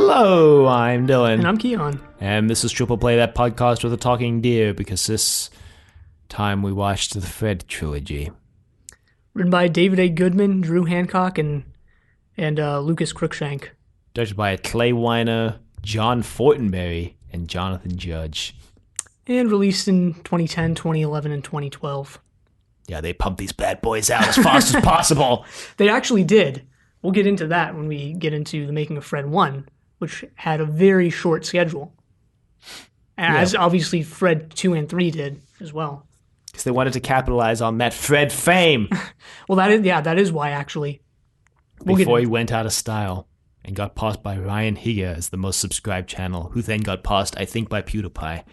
Hello, I'm Dylan. And I'm Keon. And this is Triple Play, that podcast with a talking deer, because this time we watched the Fred trilogy. Written by David A. Goodman, Drew Hancock, and Lucas Cruikshank. Directed by Clay Weiner, John Fortenberry, and Jonathan Judge. And released in 2010, 2011, and 2012. Yeah, they pumped these bad boys out as fast as possible. They actually did. We'll get into that when we get into the making of Fred 1, which had a very short schedule. As obviously Fred 2 and 3 did as well. Because they wanted to capitalize on that Fred fame. Well, that is why, actually. Before he went out of style and got passed by Ryan Higa as the most subscribed channel, who then got passed, I think, by PewDiePie.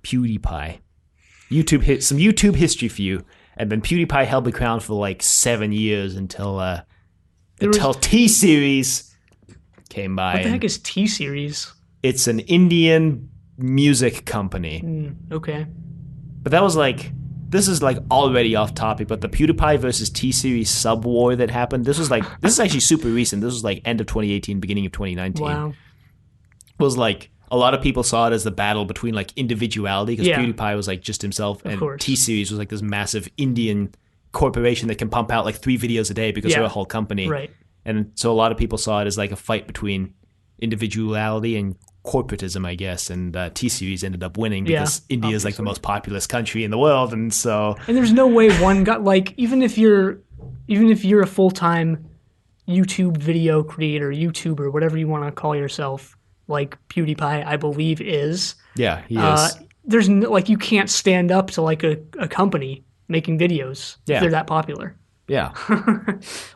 Some YouTube history for you. And then PewDiePie held the crown for like 7 years until T-Series came by. What the heck is T-Series? It's an Indian music company. Okay. But that was like, this is like already off topic, but the PewDiePie versus T-Series sub war that happened, this is actually super recent. This was like end of 2018, beginning of 2019. Wow. It was like, a lot of people saw it as the battle between like individuality, because PewDiePie was like just himself, and T-Series was like this massive Indian corporation that can pump out like 3 videos a day because they're a whole company. Right. And so a lot of people saw it as like a fight between individuality and corporatism, I guess. And T-Series ended up winning because India is like the most populous country in the world, and so. And there's no way one got like even if you're a full-time YouTube video creator, YouTuber, whatever you want to call yourself, like PewDiePie, I believe is. Yeah, he is. There's you can't stand up to like a company making videos if they're that popular. Yeah.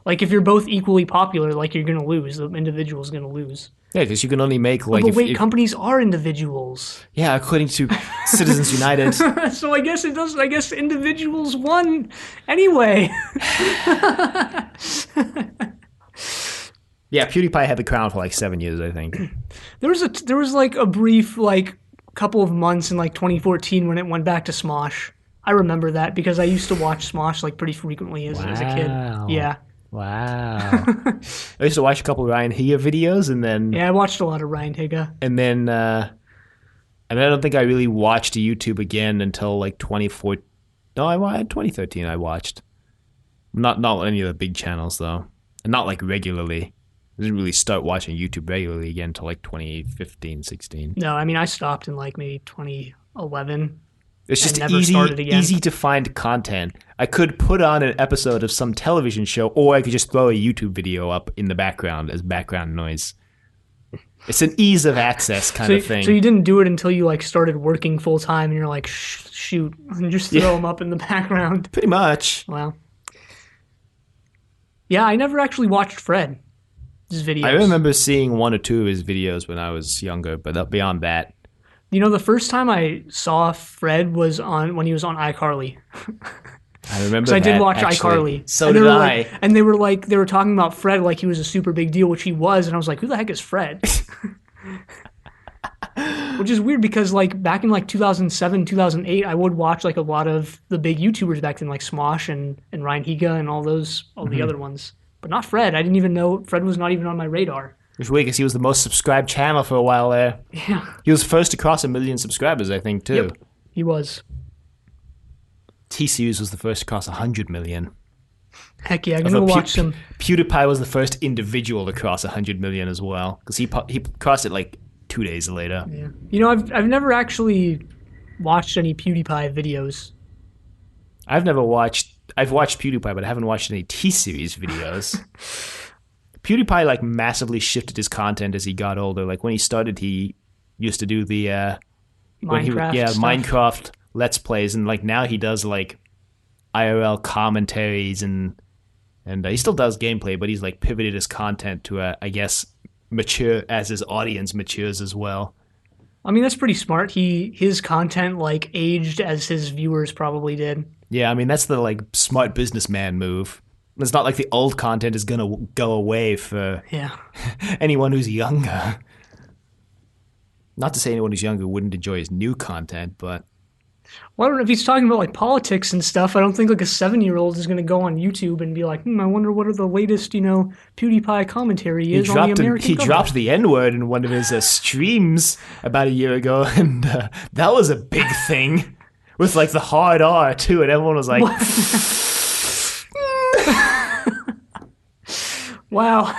Like if you're both equally popular, like you're going to lose. The individual's going to lose. Yeah, because you can only make like. But wait, companies are individuals. Yeah, according to Citizens United. So I guess it does. I guess individuals won anyway. Yeah, PewDiePie had the crown for like 7 years, I think. There was like a brief like couple of months in like 2014 when it went back to Smosh. I remember that because I used to watch Smosh like pretty frequently as a kid. Yeah. Wow. I used to watch a couple of Ryan Higa videos, and then I watched a lot of Ryan Higa. And then I don't think I really watched YouTube again until like 2014. No, 2013 I watched. Not any of the big channels though, and not like regularly. I didn't really start watching YouTube regularly again until like 2015, 16. No, I mean, I stopped in like maybe 2011. It's just easy to find content. I could put on an episode of some television show, or I could just throw a YouTube video up in the background as background noise. It's an ease of access kind of thing. So you didn't do it until you like started working full time, and you're like, shoot, and just throw them up in the background. Pretty much. Wow. Yeah, I never actually watched Fred. His videos. I remember seeing 1 or 2 of his videos when I was younger, but beyond that. You know, the first time I saw Fred was when he was on iCarly. I remember that, I did watch actually. iCarly. So did I. And they were talking about Fred like he was a super big deal, which he was, and I was like, who the heck is Fred? Which is weird because like back in like 2007, 2008, I would watch like a lot of the big YouTubers back then, like Smosh and Ryan Higa and all the other ones. But not Fred. I didn't even know. Fred was not even on my radar. It's weird because he was the most subscribed channel for a while there. Yeah. He was first to cross 1 million subscribers, I think, too. Yep, he was. T-Series was the first to cross 100 million. Heck yeah, I'm going to watch some. PewDiePie was the first individual to cross 100 million as well, because he crossed it like 2 days later. Yeah. You know, I've never actually watched any PewDiePie videos. I've watched PewDiePie, but I haven't watched any T-Series videos. PewDiePie like massively shifted his content as he got older. Like when he started, he used to do the Minecraft Let's Plays, and like now he does like IRL commentaries and he still does gameplay, but he's like pivoted his content to I guess mature as his audience matures as well. I mean, that's pretty smart. His content like aged as his viewers probably did. Yeah, I mean that's the like smart businessman move. It's not like the old content is going to go away for anyone who's younger. Not to say anyone who's younger wouldn't enjoy his new content, but Well, I don't know if he's talking about like politics and stuff. I don't think like a 7-year-old is going to go on YouTube and be like, I wonder what are the latest, PewDiePie commentary is on the American He dropped government. the N word in one of his streams about a year ago, and that was a big thing with like the hard R too, and everyone was like, Wow.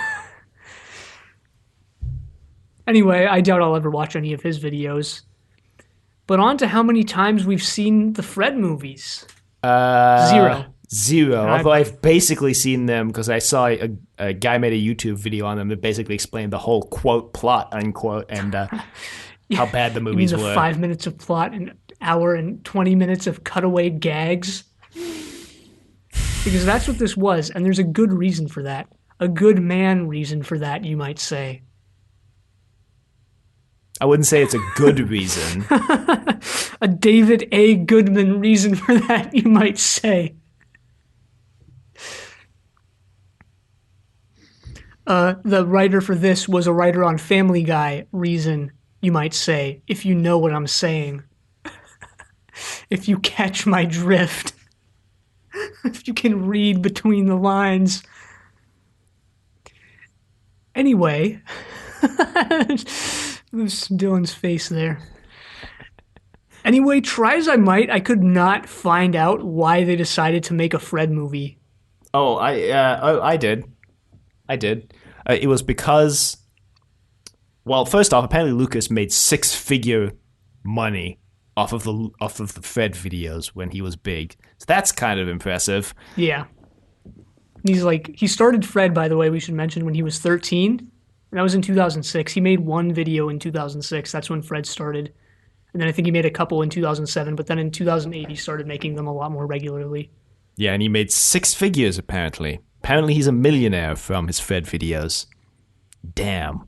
Anyway, I doubt I'll ever watch any of his videos. But on to how many times we've seen the Fred movies. Zero. Zero. I- Although I've basically seen them because I saw a guy made a YouTube video on them that basically explained the whole quote plot unquote and how bad the You mean movies the were. 5 minutes of plot, an hour and 20 minutes of cutaway gags? Because that's what this was, and there's a good reason for that. A good man reason for that, you might say. I wouldn't say it's a good reason. A David A. Goodman reason for that, you might say. The writer for this was a writer on Family Guy reason, you might say, if you know what I'm saying. If you catch my drift. If you can read between the lines. Anyway, there's Dylan's face there. Anyway, try as I might, I could not find out why they decided to make a Fred movie. Oh, I did. It was because, well, first off, apparently Lucas made six-figure money off of the Fred videos when he was big. So that's kind of impressive. Yeah. He started Fred, by the way, we should mention, when he was 13. And that was in 2006. He made one video in 2006. That's when Fred started. And then I think he made a couple in 2007. But then in 2008, he started making them a lot more regularly. Yeah, and he made six figures, apparently. Apparently he's a millionaire from his Fred videos. Damn.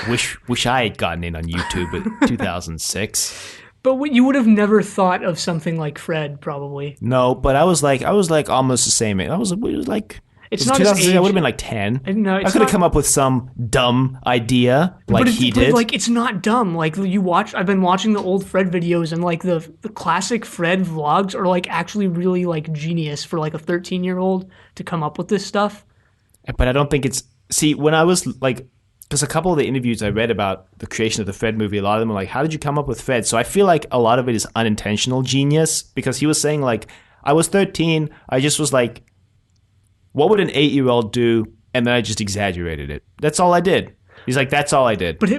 Wish I had gotten in on YouTube in 2006. But you would have never thought of something like Fred, probably. No, but I was like almost the same age. I was like, It's it was not his 2006, I age. would have been like 10. No, I it's could have not- come up with some dumb idea like he did. But like, it's not dumb. Like I've been watching the old Fred videos, and like the classic Fred vlogs are like actually really like genius for like a 13-year-old to come up with this stuff. But I don't think it's... See, when I was like... Because a couple of the interviews I read about the creation of the Fred movie, a lot of them were like, how did you come up with Fred? So I feel like a lot of it is unintentional genius, because he was saying like, I was 13, I just was like, what would an 8-year-old do? And then I just exaggerated it. That's all I did. He's like, that's all I did. But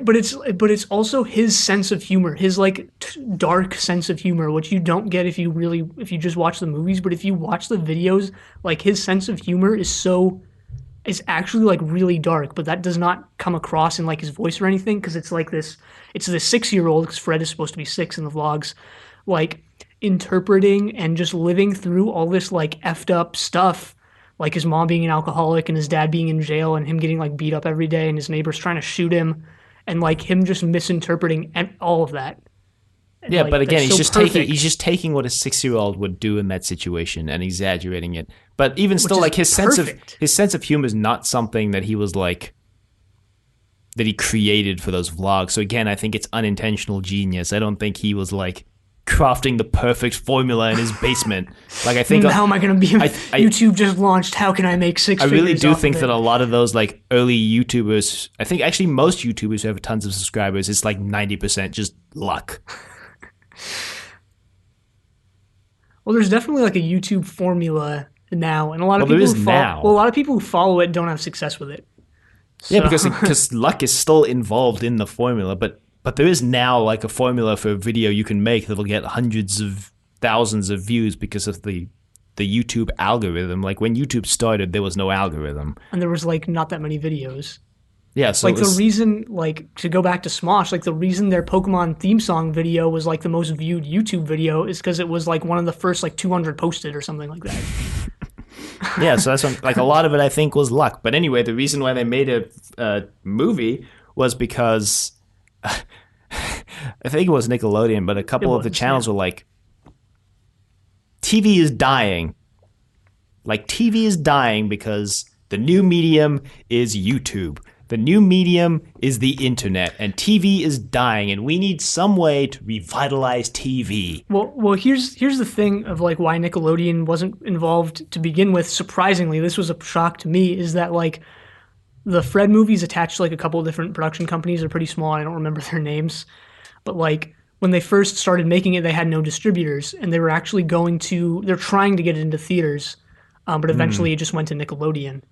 it's also his sense of humor, his like dark sense of humor, which you don't get if you just watch the movies. But if you watch the videos, like his sense of humor is actually like really dark, but that does not come across in like his voice or anything, because it's like this. It's the 6-year-old, because Fred is supposed to be 6 in the vlogs, like interpreting and just living through all this like effed up stuff. Like his mom being an alcoholic and his dad being in jail and him getting like beat up every day and his neighbors trying to shoot him, and like him just misinterpreting all of that. And, Yeah, like, but again, that's he's so perfect. just taking what a 6-year-old would do in that situation and exaggerating it. But even still, is like his perfect. sense of humor is not something that he was like that he created for those vlogs. So again, I think it's unintentional genius. I don't think he was like crafting the perfect formula in his basement. Like I think How am I going to be? I- YouTube just launched. How can I make six? I really figures do off of think it? that a lot of those like early YouTubers, I think actually most YouTubers who have tons of subscribers, it's like 90% just luck. Well, there's definitely like a YouTube formula now, and a lot of Well, there people is who follow. now. Well, a lot of people who follow it don't have success with it. Yeah, So- because luck is still involved in the formula, but there is now like a formula for a video you can make that'll get hundreds of thousands of views because of the YouTube algorithm. Like when YouTube started, there was no algorithm. and there was like not that many videos. Yeah, so Like it was, the reason, like to go back to Smosh, like the reason their Pokemon theme song video was like the most viewed YouTube video is because it was like one of the first like 200 posted or something like that. yeah, so that's what, like a lot of it I think was luck. But anyway, the reason why they made a movie was because I think it was Nickelodeon, but a couple of the was, channels were like, TV is dying. Like TV is dying because the new medium is YouTube. The new medium is the internet, and TV is dying, and we need some way to revitalize TV. Well, here's the thing of like why Nickelodeon wasn't involved to begin with. Surprisingly, this was a shock to me. Is that like the Fred movies attached to like a couple of different production companies are pretty small. I don't remember their names, but like when they first started making it, they had no distributors, and they were actually they're trying to get it into theaters, but eventually it just went to Nickelodeon,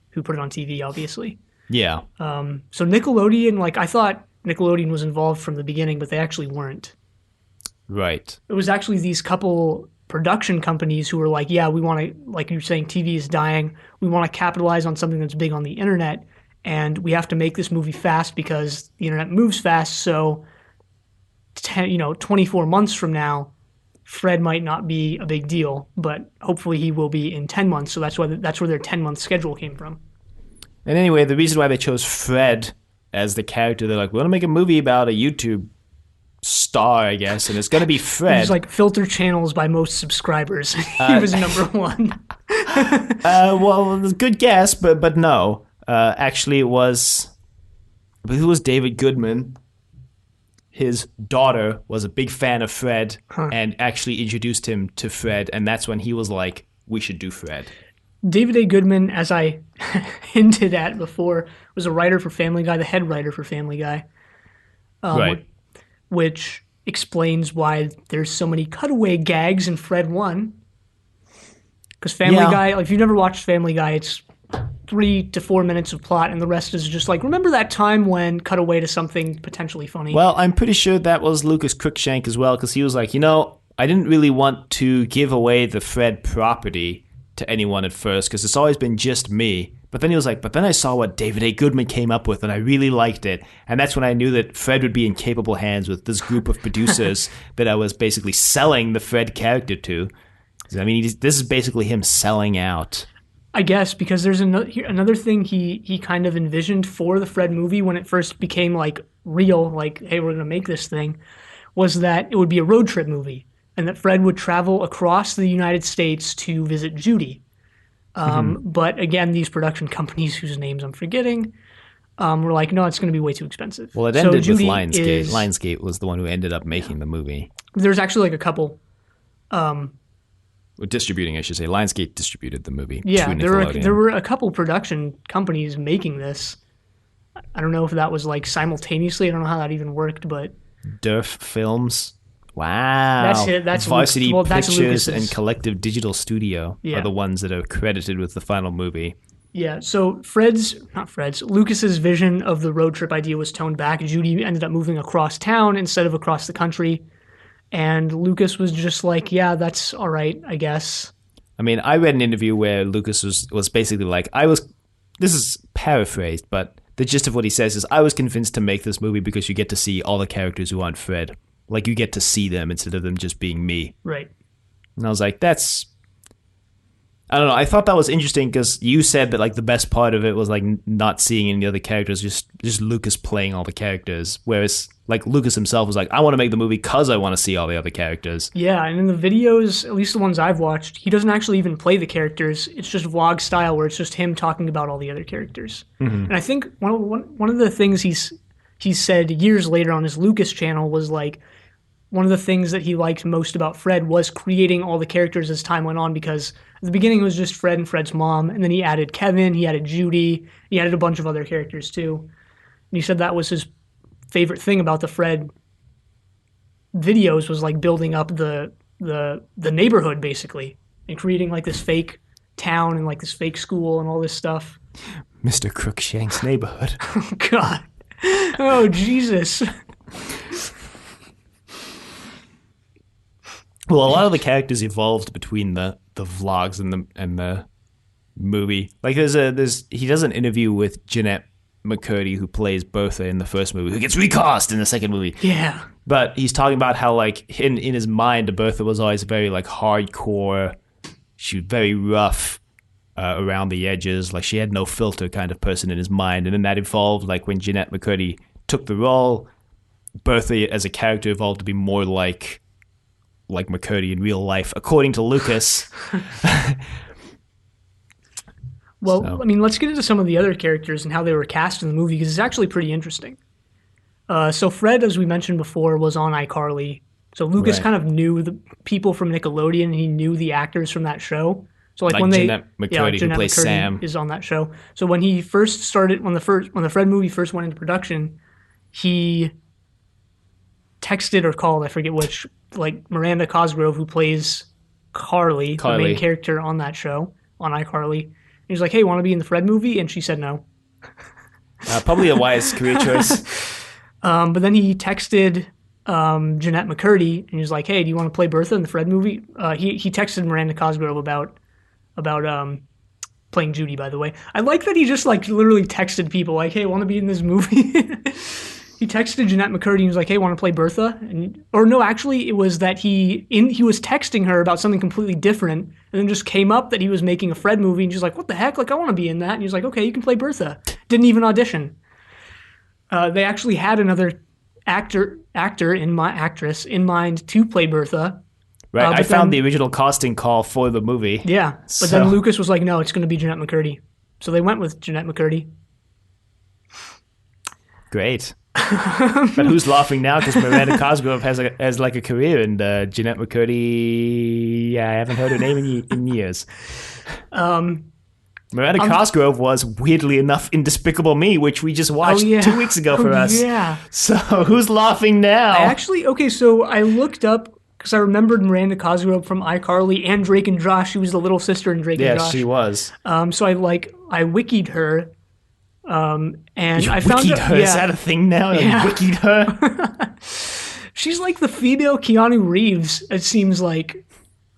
who put it on TV, obviously. Yeah. So Nickelodeon, like I thought Nickelodeon was involved from the beginning, but they actually weren't. Right. It was actually these couple production companies who were like, yeah, we want to, like you're saying, TV is dying. We want to capitalize on something that's big on the internet, and we have to make this movie fast because the internet moves fast. So, 24 months from now, Fred might not be a big deal, but hopefully he will be in 10 months. So that's where their 10-month schedule came from. And anyway, the reason why they chose Fred as the character, they're like, we want to make a movie about a YouTube star, I guess, and it's going to be Fred. He's like filter channels by most subscribers. He was number one. Well, good guess, but no. Actually, it was David Goodman. His daughter was a big fan of Fred and actually introduced him to Fred, and that's when he was like, we should do Fred. David A. Goodman, as I hinted at before, was a writer for Family Guy, the head writer for Family Guy. Right. Which explains why there's so many cutaway gags in Fred 1. Because Family Guy, like, if you've never watched Family Guy, it's 3 to 4 minutes of plot, and the rest is just like, remember that time when cut away to something potentially funny? Well, I'm pretty sure that was Lucas Cruikshank as well, because he was like, I didn't really want to give away the Fred property to anyone at first, because it's always been just me. But then he was like, but then I saw what David A. Goodman came up with, and I really liked it. And that's when I knew that Fred would be in capable hands with this group of producers that I was basically selling the Fred character to. I mean, this is basically him selling out. I guess, because there's another thing he kind of envisioned for the Fred movie when it first became like real, like, hey, we're going to make this thing, was that it would be a road trip movie, and that Fred would travel across the United States to visit Judy. But again, these production companies whose names I'm forgetting were like, no, it's going to be way too expensive. Well, it ended with Lionsgate. Lionsgate was the one who ended up making the movie. There's actually like a couple. Distributing, I should say. Lionsgate distributed the movie. Yeah, to Nickelodeon. there were a couple production companies making this. I don't know if that was like simultaneously. I don't know how that even worked, but Durf Films. Wow. That's it. That's Varsity that's Pictures Lucas's. and Collective Digital Studio are the ones that are credited with the final movie. Yeah, so Lucas's vision of the road trip idea was toned back. Judy ended up moving across town instead of across the country. And Lucas was just like, yeah, that's all right, I guess. I mean, I read an interview where Lucas was basically like, this is paraphrased, but the gist of what he says is, I was convinced to make this movie because you get to see all the characters who aren't Fred. Like, you get to see them instead of them just being me. Right. And I was like, I don't know. I thought that was interesting because you said that like the best part of it was like not seeing any other characters, just Lucas playing all the characters. Whereas like Lucas himself was like, I want to make the movie because I want to see all the other characters. Yeah, and in the videos, at least the ones I've watched, he doesn't actually even play the characters. It's just vlog style where it's just him talking about all the other characters. Mm-hmm. And I think one of the things he said years later on his Lucas channel was like, one of the things that he liked most about Fred was creating all the characters as time went on, because at the beginning it was just Fred and Fred's mom, and then he added Kevin, he added Judy, he added a bunch of other characters too. And he said that was his favorite thing about the Fred videos was like building up the neighborhood basically and creating like this fake town and like this fake school and all this stuff. Mr. Cruikshank's neighborhood. Oh God. Oh Jesus. Well, a lot of the characters evolved between the vlogs and the movie. Like he does an interview with Jeanette McCurdy, who plays Bertha in the first movie, who gets recast in the second movie. Yeah. But he's talking about how like in his mind, Bertha was always very like hardcore. She was very rough around the edges. Like she had no filter kind of person in his mind. And then that evolved like when Jeanette McCurdy took the role, Bertha as a character evolved to be more like McCurdy in real life, according to Lucas. Well, So I mean, let's get into some of the other characters and how they were cast in the movie because it's actually pretty interesting. So Fred, as we mentioned before, was on iCarly. So Lucas right, kind of knew the people from Nickelodeon, and he knew the actors from that show. So like like when they, Jeanette yeah, like McCurdy, who Jeanette plays McCurdy Sam. is on that show. So when he first started, when the Fred movie first went into production, he texted or called, I forget which, like Miranda Cosgrove, who plays Carly, the main Carly. character on that show on iCarly. And he was like, "Hey, want to be in the Fred movie?" And she said no. Probably a wise career choice. But then he texted Jeanette McCurdy and he was like, "Hey, do you want to play Bertha in the Fred movie?" He texted Miranda Cosgrove about playing Judy. By the way, I like that he just like literally texted people like, "Hey, want to be in this movie?" He texted Jeanette McCurdy and was like, "Hey, want to play Bertha?" Or no, actually, it was that he was texting her about something completely different, and then just came up that he was making a Fred movie, and she's like, "What the heck? Like, I want to be in that." And he was like, "Okay, you can play Bertha." Didn't even audition. They actually had another actress in mind to play Bertha. Right, I But found then, the original casting call for the movie. yeah, but then So Lucas was like, "No, it's going to be Jeanette McCurdy." So they went with Jeanette McCurdy. great. But who's laughing now? Because Miranda Cosgrove has like a career, and Jeanette McCurdy, yeah, I haven't heard her name in years. Miranda Cosgrove was weirdly enough in Despicable Me, which we just watched yeah. 2 weeks ago for us. Yeah. So who's laughing now? Okay, so I looked up because I remembered Miranda Cosgrove from iCarly and Drake and Josh. She was the little sister in Drake and Yes, Josh. she was. So I wikied her, and You I found wikied out, her. yeah, Is that a thing now? Yeah. You wikied her? she's like the female Keanu Reeves. It seems like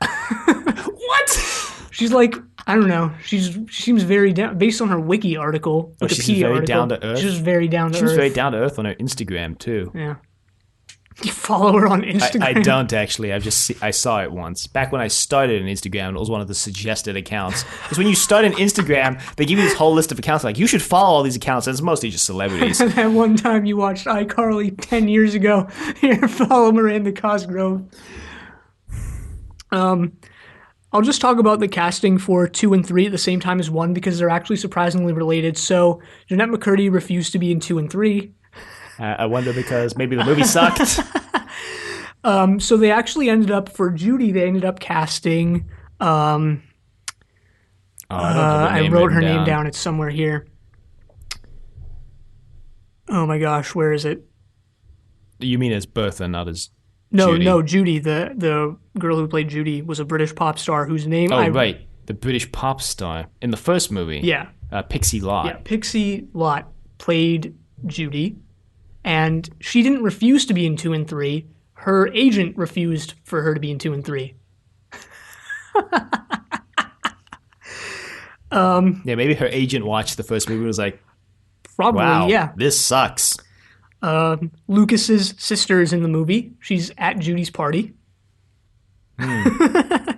What? she's like I don't know. She seems very down based on her wiki article, Oh, Wikipedia she's very article. down to earth? She's very down to She was earth. very down to earth on her Instagram too. Yeah. You follow her on Instagram? I don't actually. I saw it once back when I started an Instagram. It was one of the suggested accounts. Because when you start an Instagram, they give you this whole list of accounts. Like you should follow all these accounts. And it's mostly just celebrities. And that one time you watched iCarly 10 years ago, here, follow Miranda Cosgrove. I'll just talk about the casting for 2 and 3 at the same time as 1 because they're actually surprisingly related. So Jeanette McCurdy refused to be in 2 and 3. I wonder because maybe the movie sucked. So they actually ended up, for Judy, they ended up casting, I don't have her I name wrote her written name down, it's somewhere here. Oh my gosh, where is it? You mean as Bertha, not as No, Judy. no, Judy, the girl who played Judy, was a British pop star whose name Oh, right. The British pop star in the first movie. Yeah. Pixie Lott. Yeah, Pixie Lott played Judy, and she didn't refuse to be in 2 and 3. Her agent refused for her to be in 2 and 3. Yeah, maybe her agent watched the first movie and was like, Probably, wow, yeah. this sucks. Lucas's sister is in the movie. She's at Judy's party. The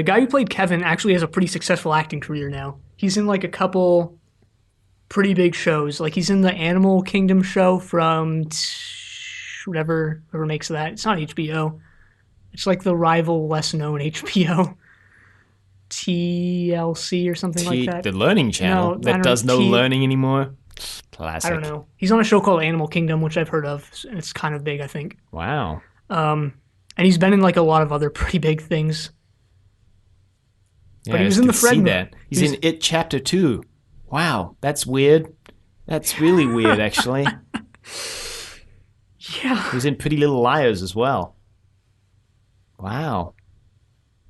guy who played Kevin actually has a pretty successful acting career now. He's in like a couple pretty big shows. Like he's in the Animal Kingdom show from whoever makes that. It's not HBO. It's like the rival, less known HBO. TLC or something like that. The Learning Channel No, I that don't does know, no learning anymore. Classic. I don't know. He's on a show called Animal Kingdom, which I've heard of, and it's kind of big, I think. Wow. And he's been in like a lot of other pretty big things. Yeah, But he I was just in the could Fred see movie. that. He's in It Chapter 2. Wow, that's weird. That's really weird, actually. Yeah. He was in Pretty Little Liars as well. Wow.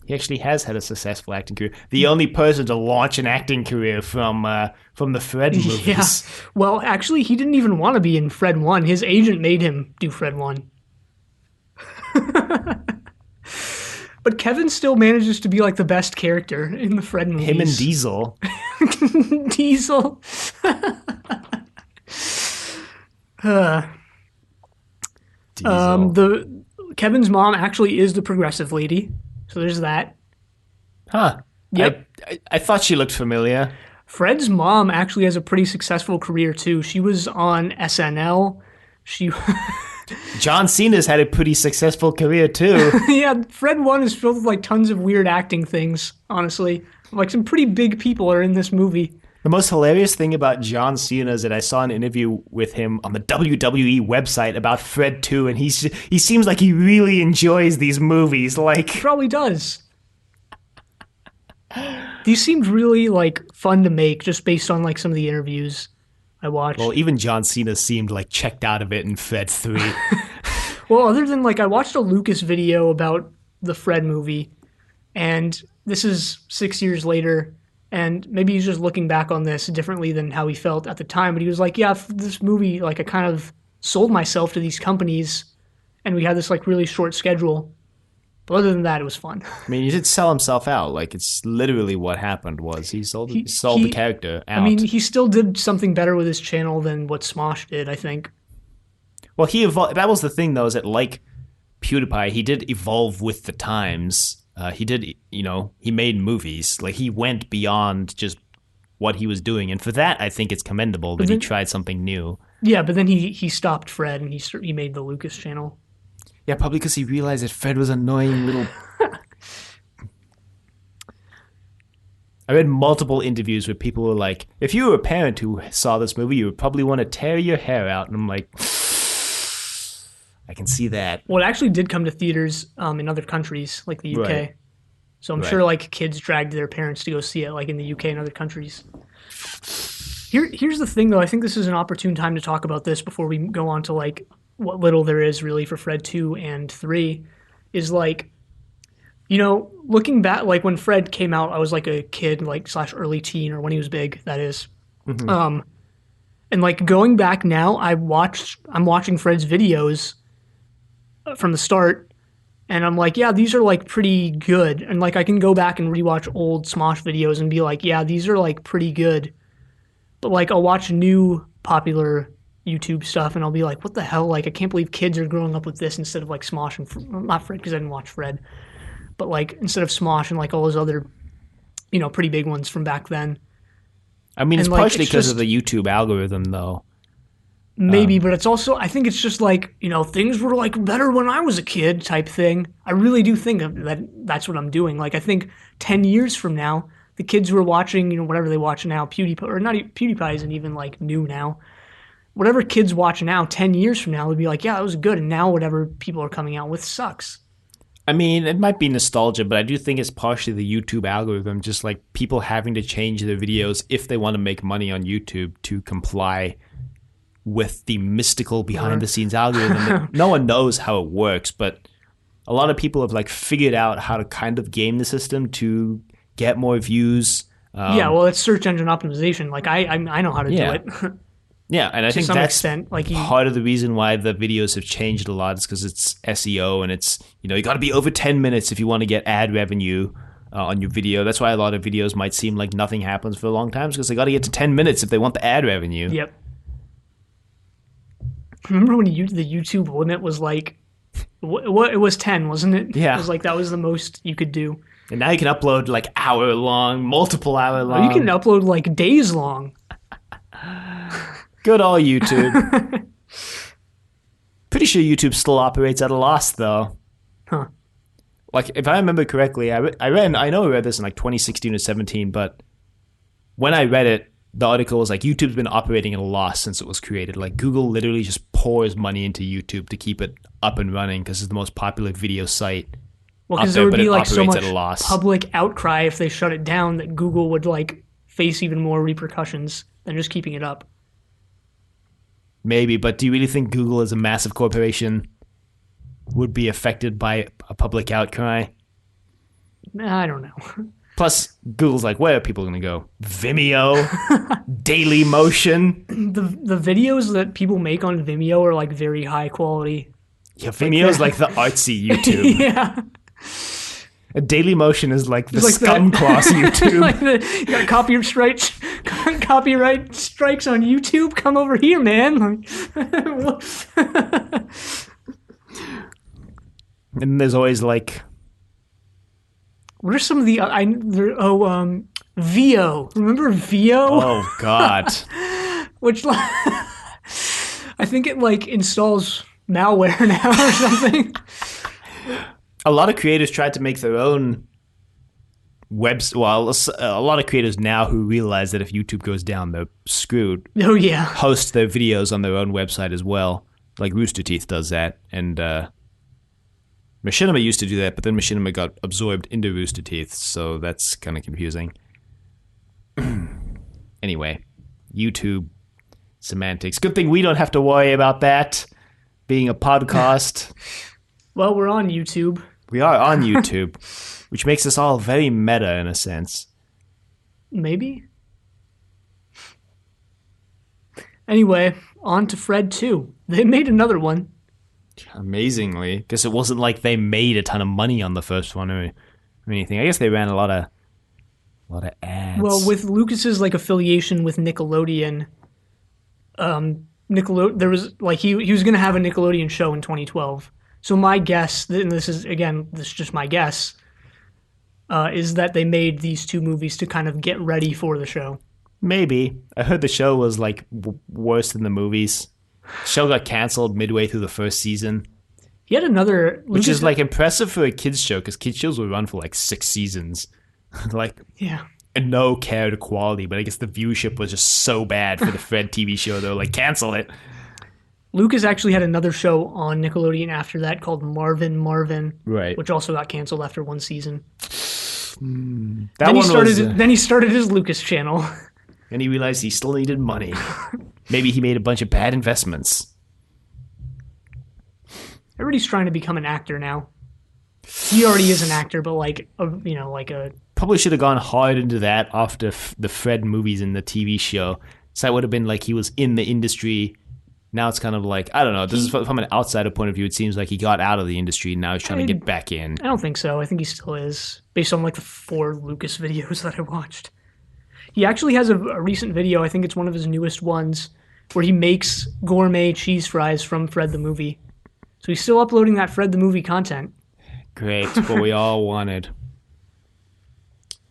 He actually has had a successful acting career. The only person to launch an acting career from the Fred movies. Yeah. Well, actually, he didn't even want to be in Fred 1. His agent made him do Fred 1. But Kevin still manages to be like the best character in the Fred movies. Him and Diesel. Diesel. Diesel. Kevin's mom actually is the progressive lady. So there's that. Huh. Yep. I thought she looked familiar. Fred's mom actually has a pretty successful career too. She was on SNL. She John Cena's had a pretty successful career too. yeah, Fred 1 is filled with like tons of weird acting things, honestly. Like some pretty big people are in this movie. The most hilarious thing about John Cena is that I saw an interview with him on the WWE website about Fred 2, and he seems like he really enjoys these movies. He Like, probably does. These seemed really like fun to make just based on like some of the interviews I watched. well, even John Cena seemed like checked out of it in Fred 3. Well, other than like I watched a Lucas video about the Fred movie, and this is 6 years later, and maybe he's just looking back on this differently than how he felt at the time. But he was like, "Yeah, this movie, like I kind of sold myself to these companies, and we had this like really short schedule. But other than that, it was fun." I mean, he did sell himself out. Like, it's literally what happened was he sold He, the he character out. I mean, he still did something better with his channel than what Smosh did, I think. Well, he evolved. That was the thing, though, is that like PewDiePie, he did evolve with the times. He did, he made movies. Like, he went beyond just what he was doing, and for that, I think it's commendable that he tried something new. Yeah, but then he stopped Fred and he made the Lucas channel. Yeah, probably because he realized that Fred was an annoying little. I read multiple interviews where people were like, "If you were a parent who saw this movie, you would probably want to tear your hair out," and I'm like. I can see that. Well, it actually did come to theaters in other countries, like the UK. Right. So I'm sure like kids dragged their parents to go see it, like in the UK and other countries. Here's the thing, though. I think this is an opportune time to talk about this before we go on to like what little there is really for Fred 2 and 3. Is like, looking back, like when Fred came out, I was like a kid, like / early teen, or when he was big, that is. Mm-hmm. And like going back now, I'm watching Fred's videos from the start, and I'm like, yeah, these are like pretty good. And like I can go back and rewatch old Smosh videos and be like, yeah, these are like pretty good. But like I'll watch new popular YouTube stuff and I'll be like, what the hell? Like I can't believe kids are growing up with this instead of like Smosh and not Fred because I didn't watch Fred, but like instead of Smosh and like all those other, pretty big ones from back then. I mean, it's And, like, partially it's because just- of the YouTube algorithm, though. Maybe, but it's also, I think it's just like, things were like better when I was a kid type thing. I really do think that's what I'm doing. Like, I think 10 years from now, the kids who are watching, whatever they watch now, PewDiePie, or not, PewDiePie isn't even like new now. Whatever kids watch now, 10 years from now, they'll be like, yeah, that was good. And now whatever people are coming out with sucks. I mean, it might be nostalgia, but I do think it's partially the YouTube algorithm, just like people having to change their videos if they want to make money on YouTube to comply with the mystical behind-the-scenes algorithm. No one knows how it works, but a lot of people have like figured out how to kind of game the system to get more views. Yeah, well, it's search engine optimization. Like I know how to do it. Yeah, and I think some that's extent, like part of the reason why the videos have changed a lot is because it's SEO and it's, you got to be over 10 minutes if you want to get ad revenue on your video. That's why a lot of videos might seem like nothing happens for a long time because they got to get to 10 minutes if they want the ad revenue. Yep. Remember when the YouTube limit was like, what it was 10, wasn't it? Yeah. It was like that was the most you could do. And now you can upload like hour-long, multiple hour-long. You can upload like days long. Good old YouTube. Pretty sure YouTube still operates at a loss, though. Huh. Like, if I remember correctly, I know I read this in like 2016 or 17, but when I read it, the article was like, YouTube's been operating at a loss since it was created. Like, Google literally just pours money into YouTube to keep it up and running because it's the most popular video site. Well, because there would be like so much public outcry if they shut it down that Google would like face even more repercussions than just keeping it up. Maybe, but do you really think Google as a massive corporation would be affected by a public outcry? I don't know. Plus, Google's like, where are people going to go? Vimeo? Daily Motion? The videos that people make on Vimeo are like very high quality. Yeah, Vimeo's like the artsy YouTube. Yeah. Daily Motion is like the like scum class YouTube. Like you got copyright strikes on YouTube. Come over here, man. And there's always like, what are some of the VO? Remember VO? oh god, Which I think it like installs malware now or something. a lot of creators tried to make their own a lot of creators now who realize that if YouTube goes down, they're screwed. Oh yeah. Host their videos on their own website as well. Like Rooster Teeth does that, and Machinima used to do that, but then Machinima got absorbed into Rooster Teeth, so that's kind of confusing. Anyway, YouTube semantics. Good thing we don't have to worry about that, being a podcast. Well, we're on YouTube. We are on YouTube, which makes us all very meta in a sense. Maybe. Anyway, on to Fred 2. They made another one. Amazingly, because it wasn't like they made a ton of money on the first one or anything. I guess they ran a lot of ads. Well, with Lucas's like affiliation with Nickelodeon, there was like he was going to have a Nickelodeon show in 2012. So my guess, and this is just my guess, is that they made these two movies to kind of get ready for the show. Maybe. I heard the show was like worse than the movies. The show got canceled midway through the first season. He had another... Which is like impressive for a kids show, because kids shows will run for like 6 seasons. Yeah. And no care to quality, but I guess the viewership was just so bad for the Fred TV show, they were like, cancel it. Lucas actually had another show on Nickelodeon after that called Marvin, right? Which also got canceled after one season. Then he started his Lucas channel. And he realized he still needed money. Maybe he made a bunch of bad investments. Everybody's trying to become an actor now. He already is an actor, but probably should have gone hard into that after the Fred movies and the TV show. So that would have been like he was in the industry. Now it's kind of like, I don't know, this is from an outsider point of view, it seems like he got out of the industry and now he's trying to get back in. I don't think so. I think he still is, based on like the 4 Lucas videos that I watched. He actually has a recent video, I think it's one of his newest ones, where he makes gourmet cheese fries from Fred the movie. So he's still uploading that Fred the movie content. Great, what we all wanted.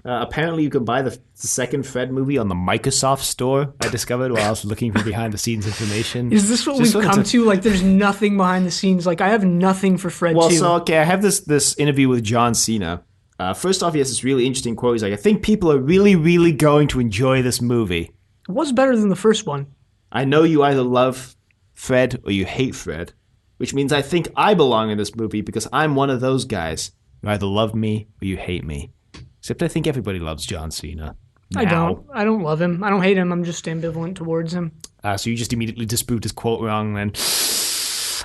Apparently you could buy the second Fred movie on the Microsoft Store, I discovered while I was looking for behind-the-scenes information. Is this what we've come to? Like, there's nothing behind the scenes. Like, I have nothing for Fred 2. Well, so, okay, I have this interview with John Cena. First off, he has this really interesting quote. He's like, I think people are really, really going to enjoy this movie. It was better than the first one. I know you either love Fred or you hate Fred, which means I think I belong in this movie because I'm one of those guys. You either love me or you hate me. Except I think everybody loves John Cena. Now. I don't love him. I don't hate him. I'm just ambivalent towards him. So you just immediately disproved his quote wrong then.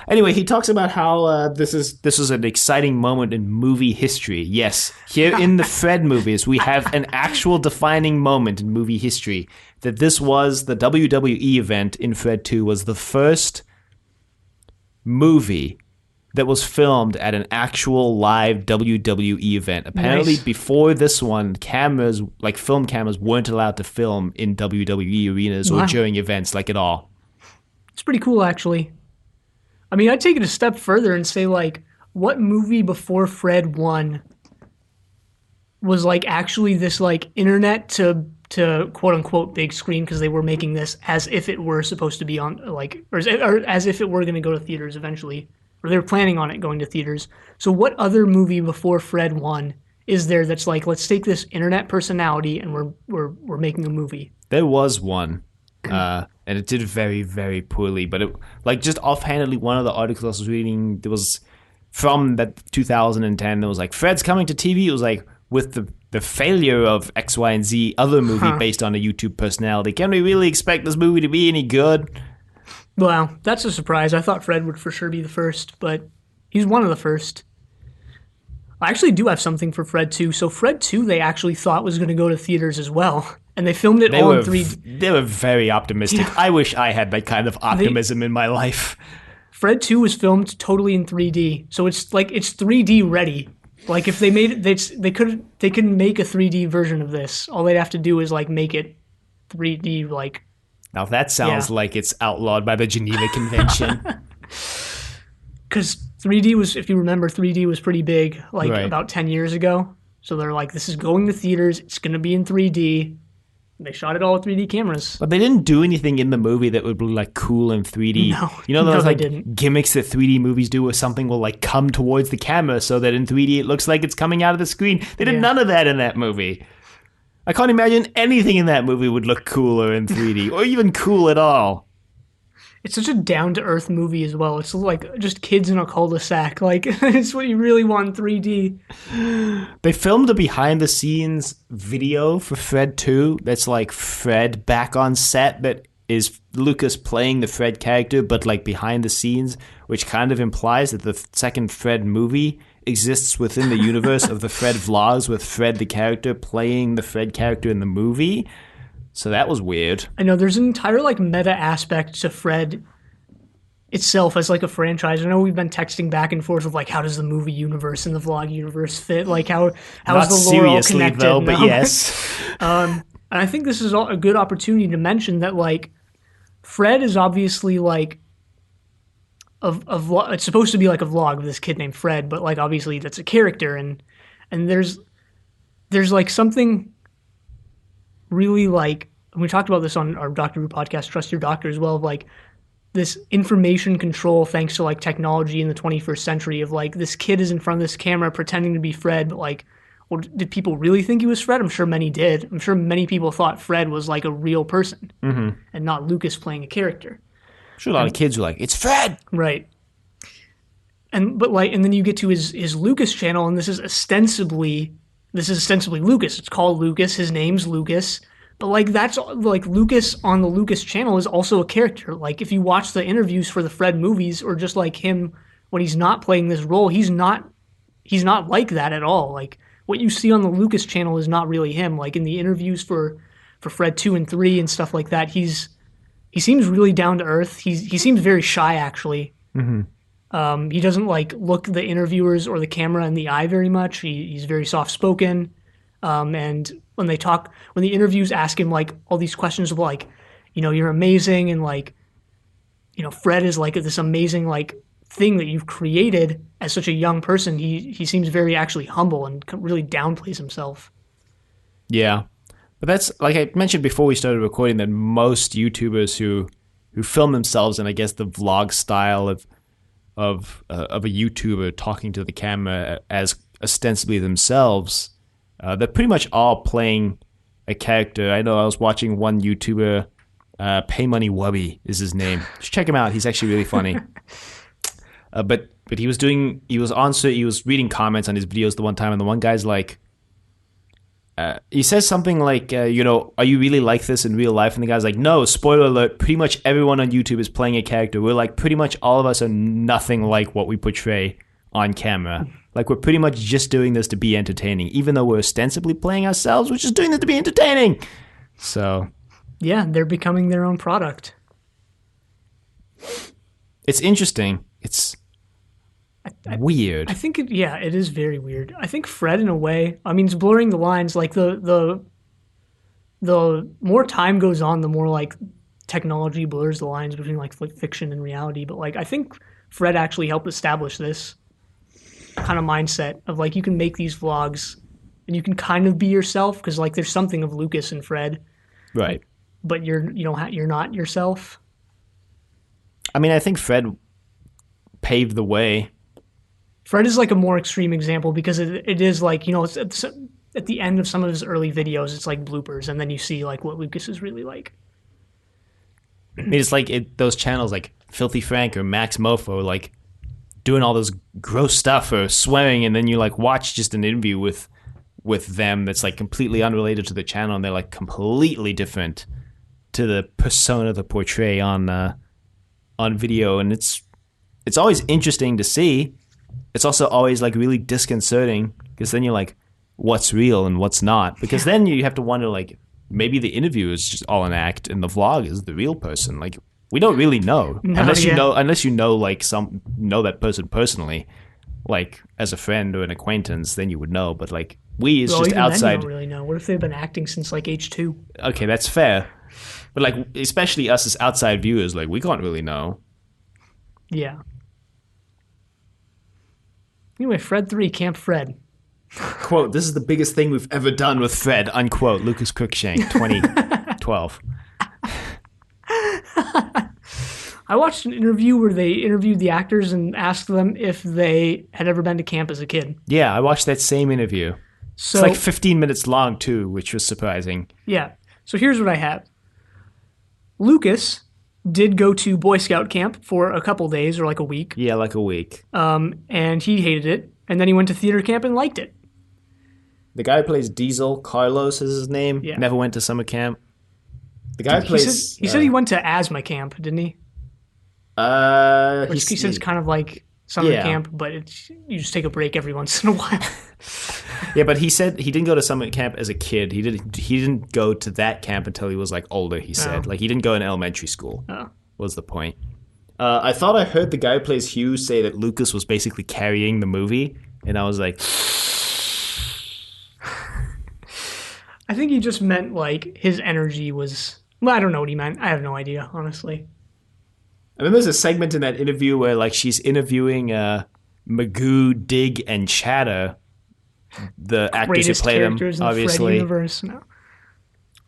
Anyway, he talks about how this is an exciting moment in movie history. Yes, here in the Fred movies, we have an actual defining moment in movie history. That this was the WWE event in Fred 2 was the first movie that was filmed at an actual live WWE event. Apparently, nice. Before this one, cameras, like film cameras, weren't allowed to film in WWE arenas or during events, like at all. It's pretty cool, actually. I mean, I'd take it a step further and say, like, what movie before Fred 1 was, like, actually this, like, internet to quote-unquote big screen, because they were making this as if it were supposed to be on, like, or as if it were going to go to theaters eventually. Or they were planning on it going to theaters. So what other movie before Fred 1 is there that's like, let's take this internet personality and we're making a movie? There was one. And it did very, very poorly. But it, like, just offhandedly, one of the articles I was reading, there was from that 2010, there was like, Fred's coming to TV. It was like, with the failure of X, Y, and Z other movie based on a YouTube personality, can we really expect this movie to be any good? Well, that's a surprise. I thought Fred would for sure be the first, but he's one of the first. I actually do have something for Fred 2. So Fred 2, they actually thought was going to go to theaters as well. And they filmed it all in 3D. They were very optimistic. Yeah. I wish I had that kind of optimism in my life. Fred 2 was filmed totally in 3D. So it's like, it's 3D ready. Like, if they made it, they couldn't make a 3D version of this. All they'd have to do is, like, make it 3D, like... Now that sounds like it's outlawed by the Geneva Convention. Because 3D was, if you remember, 3D was pretty big, like, about 10 years ago. So they're like, this is going to theaters. It's going to be in 3D. They shot it all with 3D cameras. But they didn't do anything in the movie that would be like cool in 3D. No, You know no, those they like didn't. gimmicks that 3D movies do where something will like come towards the camera so that in 3D it looks like it's coming out of the screen. They did Yeah. none of that in that movie. I can't imagine anything in that movie would look cooler in 3D or even cool at all. It's such a down-to-earth movie as well. It's like just kids in a cul-de-sac. Like, it's what you really want in 3D. They filmed a behind the scenes video for Fred 2 that's like Fred back on set that is Lucas playing the Fred character but like behind the scenes, which kind of implies that the second Fred movie exists within the universe of the Fred vlogs with Fred the character playing the Fred character in the movie. So that was weird. I know there's an entire like meta aspect to Fred itself as like a franchise. I know we've been texting back and forth of like how does the movie universe and the vlog universe fit? Like how Not is the lore all seriously connected? though, but No. yes. And I think this is a good opportunity to mention that like Fred is obviously like it's supposed to be like a vlog of this kid named Fred, but like obviously that's a character and there's like something really like, and we talked about this on our Doctor Who podcast, Trust Your Doctor, as well, of like this information control thanks to like technology in the 21st century of like this kid is in front of this camera pretending to be Fred, but like, well, did people really think he was Fred? I'm sure many did. I'm sure many people thought Fred was like a real person and not Lucas playing a character. I'm sure a lot of kids were like, it's Fred! Right. And then you get to his Lucas channel, and this is ostensibly Lucas. It's called Lucas. His name's Lucas. But like that's like Lucas on the Lucas channel is also a character. Like if you watch the interviews for the Fred movies or just like him when he's not playing this role, he's not like that at all. Like what you see on the Lucas channel is not really him. Like in the interviews for Fred 2 and 3 and stuff like that, he seems really down to earth. He seems very shy actually. He doesn't like look the interviewers or the camera in the eye very much. He's very soft spoken. And when the interviews ask him like all these questions of like, you know, you're amazing and like, you know, Fred is like this amazing like thing that you've created as such a young person. He seems very actually humble and really downplays himself. Yeah. But that's, like I mentioned before we started recording, that most YouTubers who film themselves in, I guess, the vlog style of a YouTuber talking to the camera as ostensibly themselves, they're pretty much all playing a character. I know I was watching one YouTuber, Pay Money Wubby is his name. Just check him out. He's actually really funny. But he was reading comments on his videos the one time, and the one guy's like, he says something like, you know, are you really like this in real life? And the guy's like, no, spoiler alert, pretty much everyone on YouTube is playing a character. We're like, pretty much all of us are nothing like what we portray on camera. Like, we're pretty much just doing this to be entertaining. Even though we're ostensibly playing ourselves, we're just doing this to be entertaining. So, yeah, they're becoming their own product. it's interesting. It's weird. I think it is very weird. I think Fred, in a way, I mean, it's blurring the lines. Like the more time goes on, the more like technology blurs the lines between like fiction and reality. But like, I think Fred actually helped establish this kind of mindset of like you can make these vlogs and you can kind of be yourself because like there's something of Lucas and Fred, Right. but you're not yourself. I mean, I think Fred paved the way. Fred is like a more extreme example because it is like, you know, it's at the end of some of his early videos, it's like bloopers, and then you see like what Lucas is really like. I mean, it's like those channels like Filthy Frank or Max Mofo, like doing all this gross stuff or swearing, and then you like watch just an interview with them that's like completely unrelated to the channel, and they're like completely different to the persona they portray on video, and it's always interesting to see. It's also always like really disconcerting because then you're like, what's real and what's not? Because then you have to wonder like maybe the interview is just all an act and the vlog is the real person. Like we don't really know unless you know like know that person personally, like as a friend or an acquaintance. Then you would know. But like we is just even outside. Then you don't really know. What if they've been acting since like age 2? Okay, that's fair. But like especially us as outside viewers, like we can't really know. Yeah. Anyway, Fred 3, Camp Fred. Quote, this is the biggest thing we've ever done with Fred, unquote. Lucas Cruikshank, 2012. I watched an interview where they interviewed the actors and asked them if they had ever been to camp as a kid. Yeah, I watched that same interview. So, It's like 15 minutes long, too, which was surprising. yeah. So here's what I have. Lucas did go to Boy Scout camp for a couple days or like a week, Yeah, like a week. and he hated it. And then he went to theater camp and liked it. The guy who plays Diesel, Carlos is his name, Yeah. never went to summer camp. The guy who He plays... said he went to asthma camp, didn't he? Which he said it's kind of like summer Yeah. camp, but you just take a break every once in a while. Yeah, but he said he didn't go to summer camp as a kid. He didn't go to that camp until he was like older, he said. Oh. Like he didn't go in elementary school. Oh. Was the point. I thought I heard the guy who plays Hugh say that Lucas was basically carrying the movie, and I was like, I think he just meant like his energy was. Well, I don't know what he meant. I have no idea, honestly. and then there's a segment in that interview where like she's interviewing Magoo, Dig, and Chatter, the actors Greatest who play them, characters in the Fred obviously. universe. No.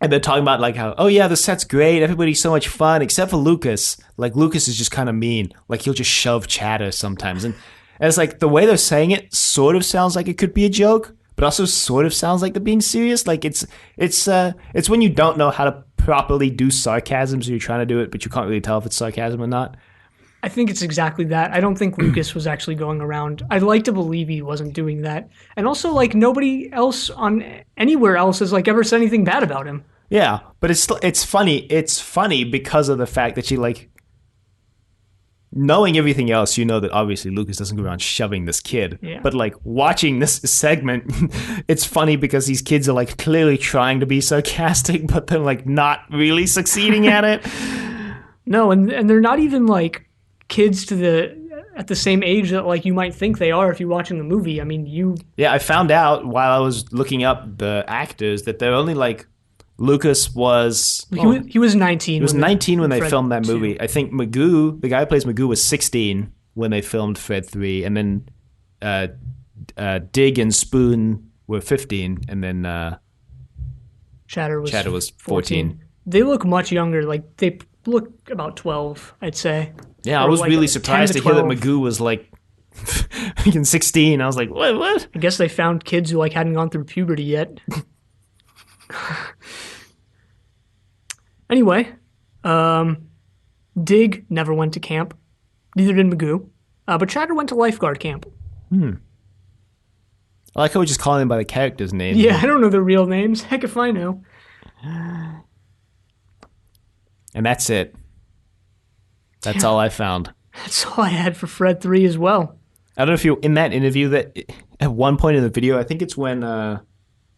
And they're talking about like how, oh yeah, the set's great, everybody's so much fun, except for Lucas. Like Lucas is just kind of mean. Like he'll just shove Chatter sometimes, and it's like the way they're saying it sort of sounds like it could be a joke, but also sort of sounds like they're being serious. Like it's when you don't know how to properly do sarcasm, so you're trying to do it, but you can't really tell if it's sarcasm or not. I think it's exactly that. I don't think Lucas was actually going around. I'd like to believe he wasn't doing that. And also, like, nobody else on anywhere else has, like, ever said anything bad about him. Yeah, but it's funny. It's funny because of the fact that she like knowing everything else, you know that obviously Lucas doesn't go around shoving this kid. Yeah. But like watching this segment, it's funny because these kids are like clearly trying to be sarcastic, but they're like not really succeeding at it. No, and they're not even, like, kids at the same age that, like, you might think they are if you're watching the movie. I mean, Yeah, I found out while I was looking up the actors that they're only like Lucas was he was 19. He was 19 when they Fred filmed that 2. movie. I think Magoo, the guy who plays Magoo, was 16 when they filmed Fred 3, and then Dig and Spoon were 15, and then Chatter was 14. They look much younger. Like, they look about 12, I'd say. Yeah, I Or was like really 10 surprised to hear that 12. Magoo was like freaking 16. I was like, what? I guess they found kids who, like, hadn't gone through puberty yet. Anyway, Dig never went to camp. Neither did Magoo. But Chatter went to lifeguard camp. I like how we just call him by the character's name. Yeah, I don't know their real names. Heck if I know. And that's it. That's all I found. That's all I had for Fred 3 as well. I don't know if you in that interview that at one point in the video, I think it's when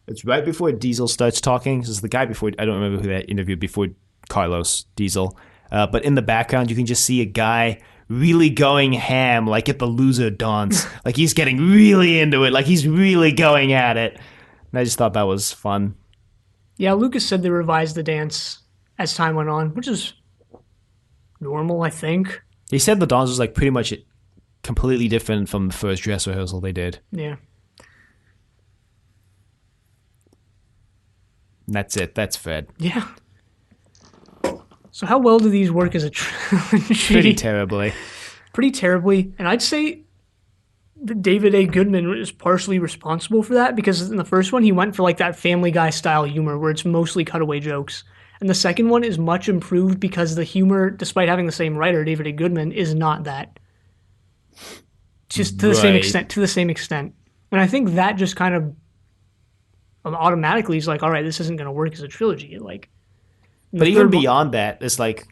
it's right before Diesel starts talking. This is the guy before, I don't remember who that interviewed before Carlos Diesel. But in the background, you can just see a guy really going ham, like at the loser dance. Like he's getting really into it. Like he's really going at it. And I just thought that was fun. Yeah, Lucas said they revised the dance as time went on, which is normal, I think. He said the dance was like pretty much completely different from the first dress rehearsal they did. Yeah. And that's it. That's Fred. Yeah. So how well do these work as a trilogy? Pretty terribly. Pretty terribly. And I'd say that David A. Goodman is partially responsible for that, because in the first one he went for like that Family Guy style humor where it's mostly cutaway jokes. And the second one is much improved because the humor, despite having the same writer, David A. Goodman, is not that. Just to the same extent. And I think that just kind of automatically is like, all right, this isn't going to work as a trilogy. Like, But even beyond that, it's like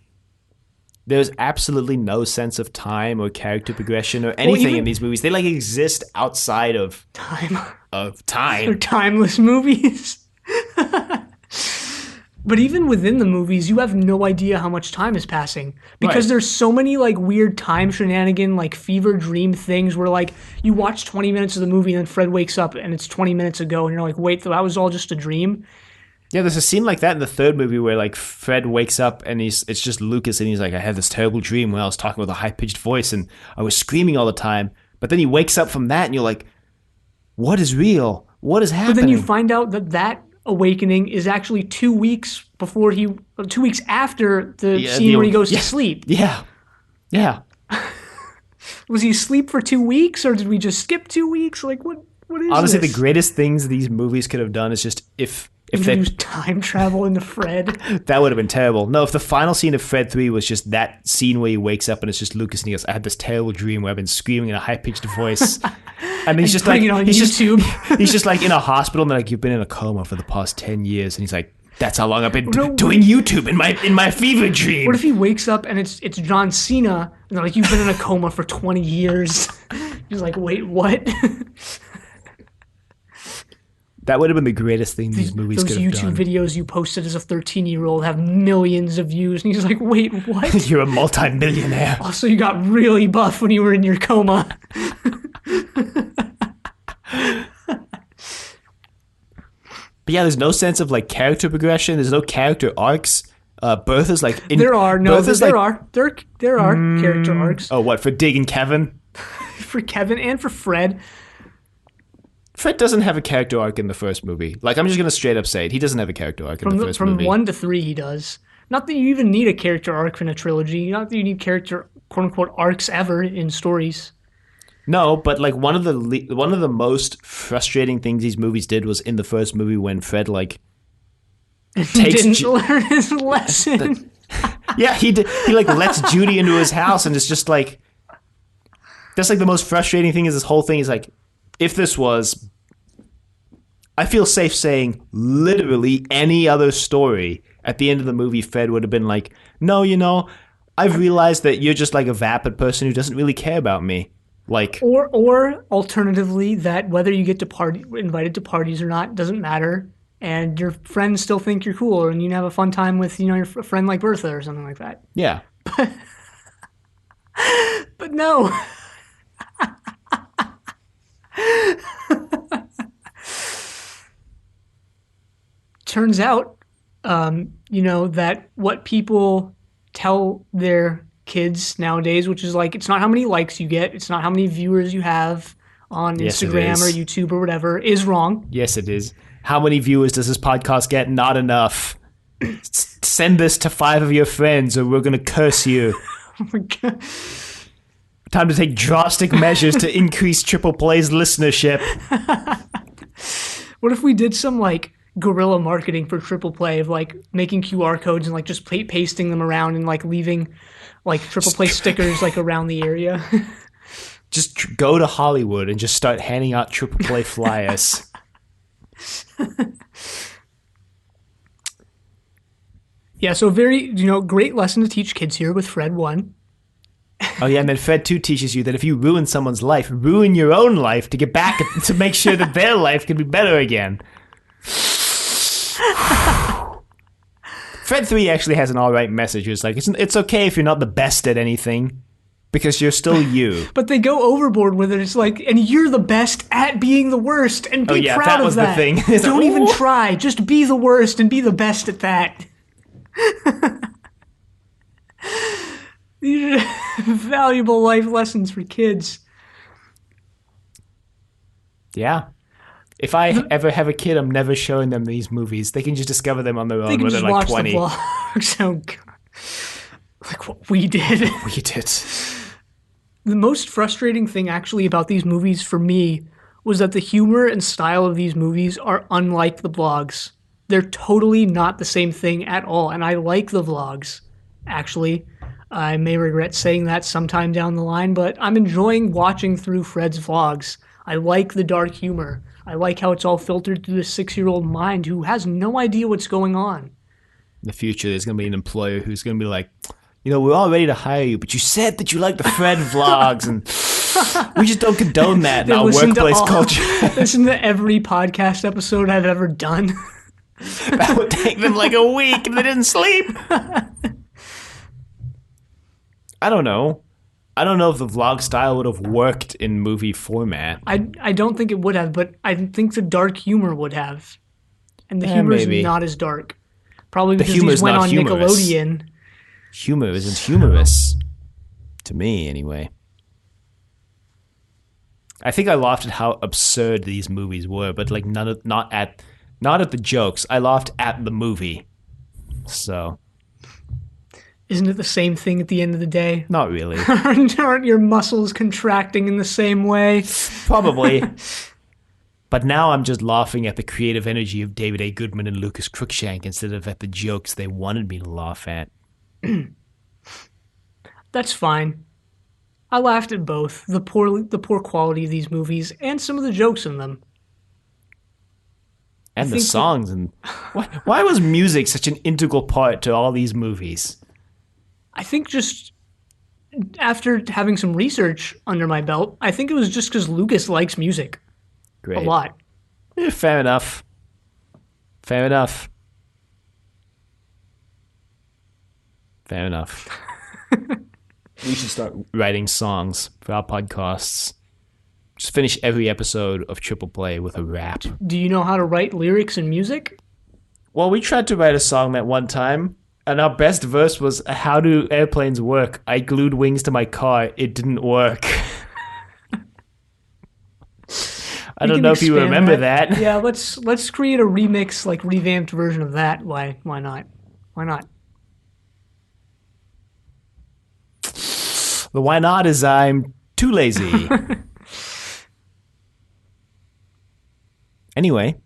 there's absolutely no sense of time or character progression or anything in these movies. They like exist outside of time. Time. They're timeless movies. But even within the movies, you have no idea how much time is passing because Right. there's so many like weird time shenanigan, like fever dream things where like you watch 20 minutes of the movie and then Fred wakes up and it's 20 minutes ago and you're like, wait, that was all just a dream. Yeah, there's a scene like that in the third movie where like Fred wakes up and it's just Lucas and he's like, I had this terrible dream where I was talking with a high-pitched voice and I was screaming all the time. But then he wakes up from that and you're like, what is real? What is But then you happening? find out that awakening is actually 2 weeks before 2 weeks after the Yeah, scene where he goes to yeah, sleep. yeah, yeah. Was he asleep for 2 weeks, or did we just skip 2 weeks? Like, what is Honestly, the this? greatest things these movies could have done is just if they Introduce time travel into Fred. that would have been terrible. No, if the final scene of Fred 3 was just that scene where he wakes up and it's just Lucas and he goes, I had this terrible dream where I've been screaming in a high-pitched voice. And he's just like, putting it on he's YouTube. he's just like in a hospital and they're like, you've been in a coma for the past 10 years. And he's like, that's how long I've been No. doing YouTube in my fever dream. What if he wakes up and it's John Cena, and they're like, you've been in a coma for 20 years. He's like, wait, what? That would have been the greatest thing these movies Those could have YouTube done. videos you posted as a 13-year-old have millions of views. And he's like, wait, what? You're a multi-millionaire. Also, you got really buff when you were in your coma. But yeah, there's no sense of like character progression. There's no character arcs. Bertha's like There are character arcs Oh, what for Dig and Kevin? for Kevin and for Fred. Fred doesn't have a character arc in the first movie. Like, I'm just gonna straight up say it. He doesn't have a character arc in the first From movie. 1 to 3, he does. Not that you even need a character arc in a trilogy. Not that you need character quote unquote arcs ever in stories. No, but like one of the most frustrating things these movies did was in the first movie when Fred like He takes didn't learn his lesson. yeah, he did. He like lets Judy into his house, and it's just like that's like the most frustrating thing is this whole thing is like if this was, I feel safe saying literally any other story at the end of the movie, Fred would have been like, no, I've realized that you're just like a vapid person who doesn't really care about me. Like, Or alternatively, that whether you get to invited to parties or not doesn't matter, and your friends still think you're cool, and you have a fun time with your friend like Bertha or something like that. yeah. But no. Turns out, that what people tell their kids nowadays, which is like, it's not how many likes you get, it's not how many viewers you have on Yes, it Instagram or is. YouTube or whatever, is wrong. Yes, it is. How many viewers does this podcast get? Not enough. Send this to 5 of your friends or we're going to curse you. Oh my God. Time to take drastic measures to increase Triple Play's listenership. What if we did some like guerrilla marketing for Triple Play of like making QR codes and like just pasting them around and like leaving like Triple Play stickers like around the area? Just go to Hollywood and just start handing out Triple Play flyers. Yeah, so very, great lesson to teach kids here with Fred 1. Oh yeah, and then Fred 2 teaches you that if you ruin someone's life, ruin your own life to get back to make sure that their life can be better again. Fred 3 actually has an alright message. It's like, it's okay if you're not the best at anything, because you're still you. But they go overboard with it. It's like, and you're the best at being the worst, and be proud that of was that. the thing. Don't even try. Just be the worst and be the best at that. These are valuable life lessons for kids. Yeah. If I ever have a kid, I'm never showing them these movies. They can just discover them on their They own can when just they're like watch 20. the vlogs. Oh, God. Like what we did. We did. The most frustrating thing actually about these movies for me was that the humor and style of these movies are unlike the vlogs. They're totally not the same thing at all, and I like the vlogs, actually. I may regret saying that sometime down the line, but I'm enjoying watching through Fred's vlogs. I like the dark humor. I like how it's all filtered through the 6-year-old mind who has no idea what's going on. In the future, there's going to be an employer who's going to be like, we're all ready to hire you, but you said that you like the Fred vlogs, and we just don't condone that in our workplace culture. Listen to every podcast episode I've ever done. That would take them like a week if they didn't sleep. I don't know. I don't know if the vlog style would have worked in movie format. I don't think it would have, but I think the dark humor would have. And the humor maybe. is not as dark. Probably The because humor these is went not on humorous. Nickelodeon. Humor isn't humorous. To me, anyway. I think I laughed at how absurd these movies were, but like not at the jokes. I laughed at the movie. So Isn't it the same thing at the end of the day? not really. Aren't your muscles contracting in the same way? Probably. But now I'm just laughing at the creative energy of David A. Goodman and Lucas Cruikshank instead of at the jokes they wanted me to laugh at. That's fine. I laughed at both the poor quality of these movies and some of the jokes in them. And the songs. And why was music such an integral part to all these movies? I think just after having some research under my belt, I think it was just because Lucas likes music Great. a lot. Yeah, fair enough. Fair enough. Fair enough. We should start writing songs for our podcasts. Just finish every episode of Triple Play with a rap. Do you know how to write lyrics and music? Well, we tried to write a song at one time, and our best verse was, "How do airplanes work? I glued wings to my car. It didn't work." I don't know if you remember that. Yeah, let's create a remix, like revamped version of that. Why not? Why not? The why not is I'm too lazy. Anyway,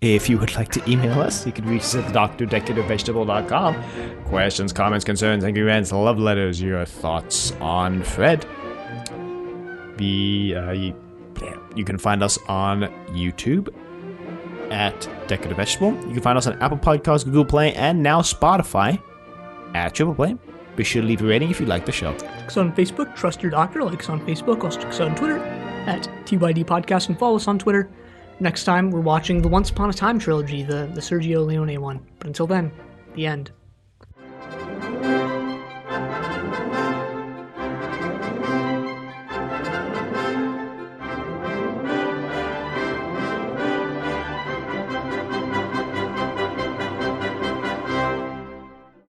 if you would like to email us, you can reach us at drdecorativevegetable.com. Questions, comments, concerns, angry rants, love letters, your thoughts on Fred. You can find us on YouTube at Decorative Vegetable. You can find us on Apple Podcasts, Google Play, and now Spotify at Triple Play. Be sure to leave a rating if you like the show. Like us on Facebook, Trust Your Doctor. Like us on Facebook, also check us out on Twitter at TYD Podcast, and follow us on Twitter. Next time, we're watching the Once Upon a Time trilogy, the Sergio Leone one. But until then, the end.